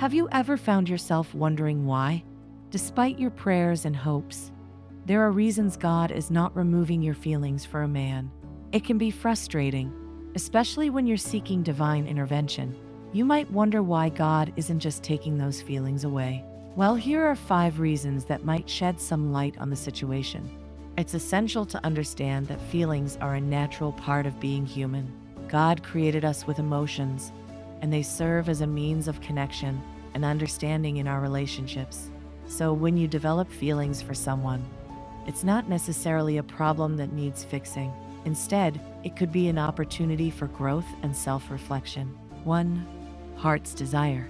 Have you ever found yourself wondering why? Despite your prayers and hopes, there are reasons God is not removing your feelings for a man. It can be frustrating, especially when you're seeking divine intervention. You might wonder why God isn't just taking those feelings away. Well, here are 5 reasons that might shed some light on the situation. It's essential to understand that feelings are a natural part of being human. God created us with emotions, and they serve as a means of connection and understanding in our relationships. So when you develop feelings for someone, it's not necessarily a problem that needs fixing. Instead, it could be an opportunity for growth and self-reflection. 1. Heart's desire.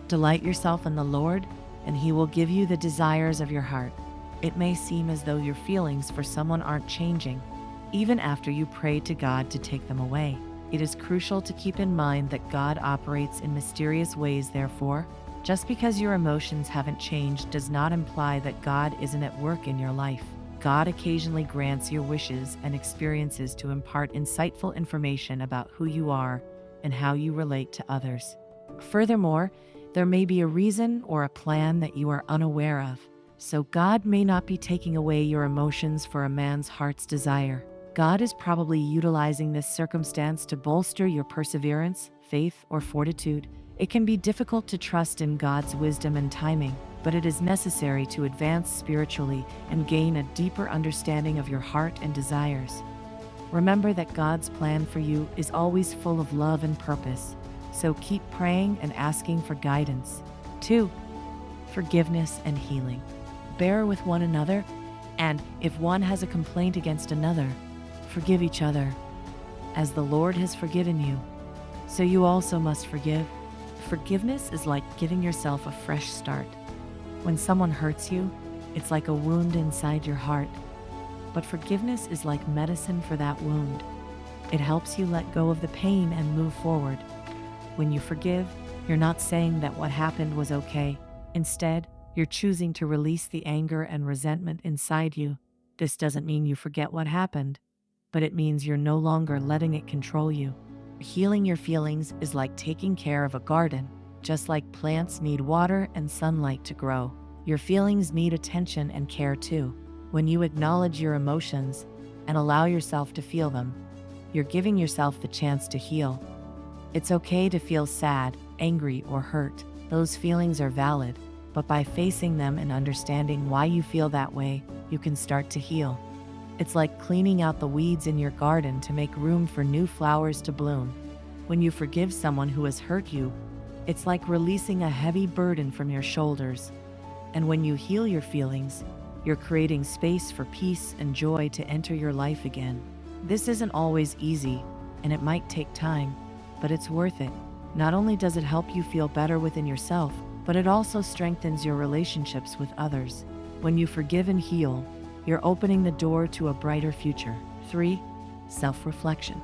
Delight yourself in the Lord, and He will give you the desires of your heart. It may seem as though your feelings for someone aren't changing, even after you pray to God to take them away. It is crucial to keep in mind that God operates in mysterious ways. Therefore, just because your emotions haven't changed does not imply that God isn't at work in your life. God occasionally grants your wishes and experiences to impart insightful information about who you are and how you relate to others. Furthermore, there may be a reason or a plan that you are unaware of. So God may not be taking away your emotions for a man's heart's desire. God is probably utilizing this circumstance to bolster your perseverance, faith, or fortitude. It can be difficult to trust in God's wisdom and timing, but it is necessary to advance spiritually and gain a deeper understanding of your heart and desires. Remember that God's plan for you is always full of love and purpose, so keep praying and asking for guidance. 2. Forgiveness and healing. Bear with one another, and if one has a complaint against another, forgive each other, as the Lord has forgiven you, so you also must forgive. Forgiveness is like giving yourself a fresh start. When someone hurts you, it's like a wound inside your heart. But forgiveness is like medicine for that wound. It helps you let go of the pain and move forward. When you forgive, you're not saying that what happened was okay. Instead, you're choosing to release the anger and resentment inside you. This doesn't mean you forget what happened, but it means you're no longer letting it control you. Healing your feelings is like taking care of a garden. Just like plants need water and sunlight to grow, your feelings need attention and care too. When you acknowledge your emotions and allow yourself to feel them, you're giving yourself the chance to heal. It's okay to feel sad, angry, or hurt. Those feelings are valid, but by facing them and understanding why you feel that way, you can start to heal. It's like cleaning out the weeds in your garden to make room for new flowers to bloom. When you forgive someone who has hurt you, it's like releasing a heavy burden from your shoulders. And when you heal your feelings, you're creating space for peace and joy to enter your life again. This isn't always easy, and it might take time, but it's worth it. Not only does it help you feel better within yourself, but it also strengthens your relationships with others. When you forgive and heal, you're opening the door to a brighter future. 3. Self-reflection.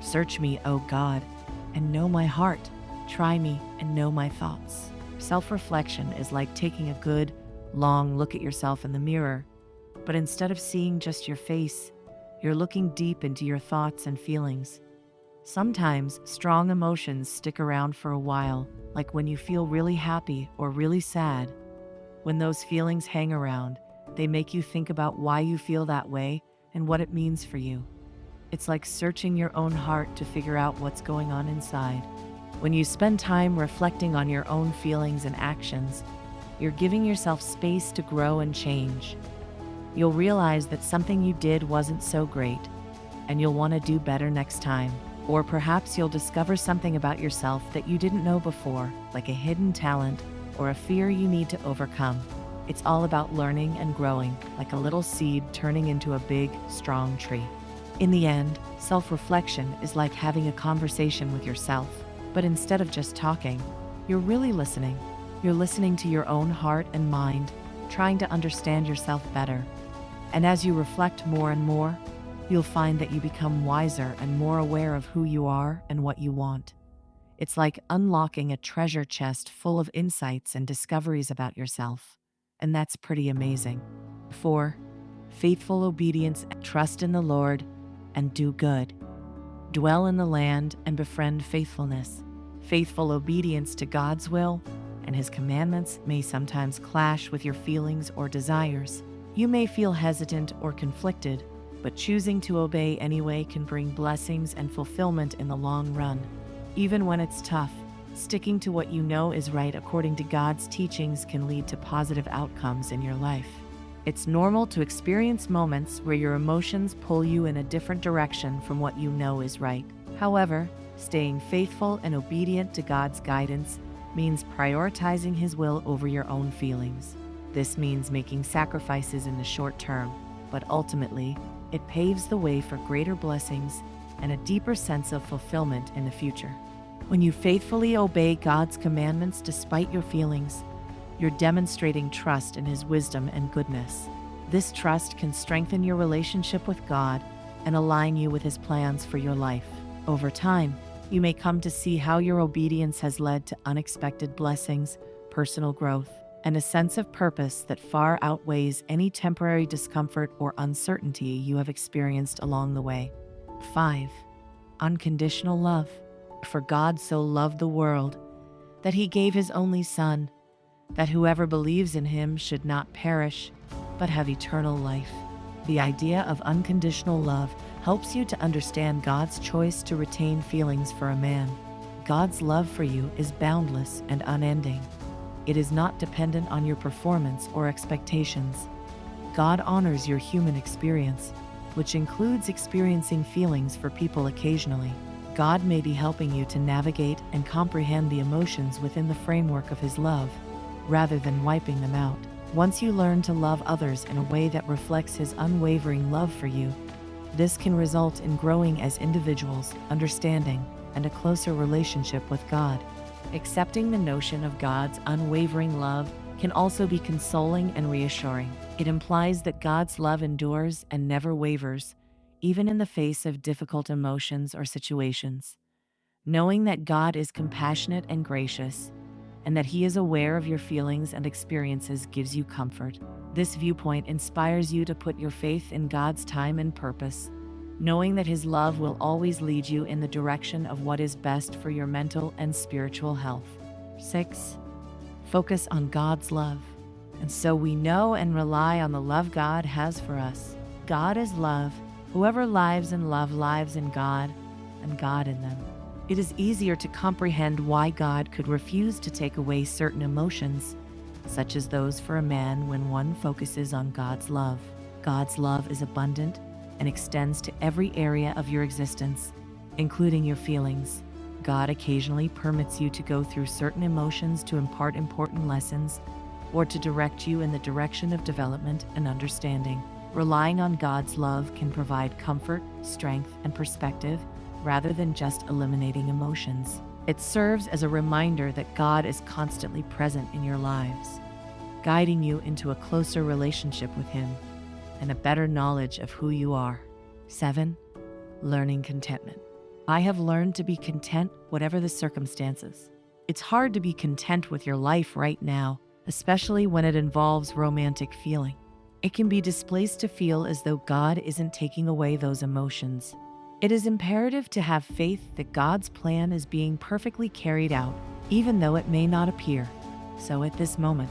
Search me, O God, and know my heart. Try me and know my thoughts. Self-reflection is like taking a good, long look at yourself in the mirror. But instead of seeing just your face, you're looking deep into your thoughts and feelings. Sometimes strong emotions stick around for a while, like when you feel really happy or really sad. When those feelings hang around, they make you think about why you feel that way and what it means for you. It's like searching your own heart to figure out what's going on inside. When you spend time reflecting on your own feelings and actions, you're giving yourself space to grow and change. You'll realize that something you did wasn't so great, and you'll want to do better next time. Or perhaps you'll discover something about yourself that you didn't know before, like a hidden talent or a fear you need to overcome. It's all about learning and growing, like a little seed turning into a big, strong tree. In the end, self-reflection is like having a conversation with yourself. But instead of just talking, you're really listening. You're listening to your own heart and mind, trying to understand yourself better. And as you reflect more and more, you'll find that you become wiser and more aware of who you are and what you want. It's like unlocking a treasure chest full of insights and discoveries about yourself. And that's pretty amazing. 4. Faithful obedience. Trust in the Lord and do good. Dwell in the land and befriend faithfulness. Faithful obedience to God's will and his commandments may sometimes clash with your feelings or desires. You may feel hesitant or conflicted, but choosing to obey anyway can bring blessings and fulfillment in the long run. Even when it's tough, sticking to what you know is right according to God's teachings can lead to positive outcomes in your life. It's normal to experience moments where your emotions pull you in a different direction from what you know is right. However, staying faithful and obedient to God's guidance means prioritizing His will over your own feelings. This means making sacrifices in the short term, but ultimately, it paves the way for greater blessings and a deeper sense of fulfillment in the future. When you faithfully obey God's commandments despite your feelings, you're demonstrating trust in His wisdom and goodness. This trust can strengthen your relationship with God and align you with His plans for your life. Over time, you may come to see how your obedience has led to unexpected blessings, personal growth, and a sense of purpose that far outweighs any temporary discomfort or uncertainty you have experienced along the way. 5. Unconditional love. For God so loved the world that He gave His only Son, that whoever believes in Him should not perish, but have eternal life. The idea of unconditional love helps you to understand God's choice to retain feelings for a man. God's love for you is boundless and unending. It is not dependent on your performance or expectations. God honors your human experience, which includes experiencing feelings for people occasionally. God may be helping you to navigate and comprehend the emotions within the framework of His love, rather than wiping them out. Once you learn to love others in a way that reflects His unwavering love for you, this can result in growing as individuals, understanding, and a closer relationship with God. Accepting the notion of God's unwavering love can also be consoling and reassuring. It implies that God's love endures and never wavers, even in the face of difficult emotions or situations. Knowing that God is compassionate and gracious, and that He is aware of your feelings and experiences gives you comfort. This viewpoint inspires you to put your faith in God's time and purpose, knowing that His love will always lead you in the direction of what is best for your mental and spiritual health. 6. Focus on God's love. And so we know and rely on the love God has for us. God is love. Whoever lives in love lives in God, and God in them. It is easier to comprehend why God could refuse to take away certain emotions, such as those for a man, when one focuses on God's love. God's love is abundant and extends to every area of your existence, including your feelings. God occasionally permits you to go through certain emotions to impart important lessons or to direct you in the direction of development and understanding. Relying on God's love can provide comfort, strength, and perspective, rather than just eliminating emotions. It serves as a reminder that God is constantly present in your lives, guiding you into a closer relationship with Him and a better knowledge of who you are. 7. Learning contentment. I have learned to be content whatever the circumstances. It's hard to be content with your life right now, especially when it involves romantic feeling. It can be displaced to feel as though God isn't taking away those emotions. It is imperative to have faith that God's plan is being perfectly carried out, even though it may not appear so at this moment.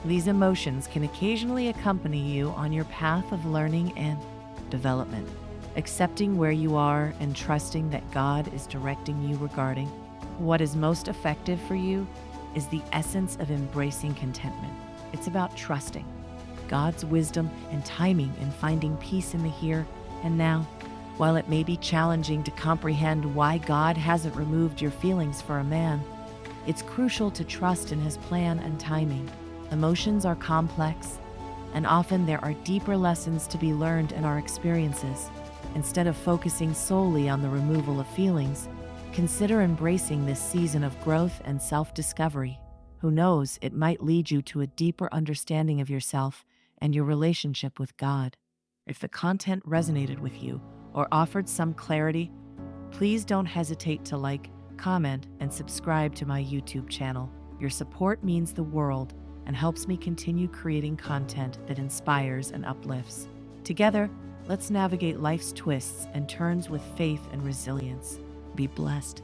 These emotions can occasionally accompany you on your path of learning and development. Accepting where you are and trusting that God is directing you regarding what is most effective for you is the essence of embracing contentment. It's about trusting God's wisdom and timing in finding peace in the here and now. While it may be challenging to comprehend why God hasn't removed your feelings for a man, it's crucial to trust in His plan and timing. Emotions are complex, and often there are deeper lessons to be learned in our experiences. Instead of focusing solely on the removal of feelings, consider embracing this season of growth and self-discovery. Who knows, it might lead you to a deeper understanding of yourself and your relationship with God. If the content resonated with you or offered some clarity, please don't hesitate to like, comment, and subscribe to my YouTube channel. Your support means the world and helps me continue creating content that inspires and uplifts. Together, let's navigate life's twists and turns with faith and resilience. Be blessed.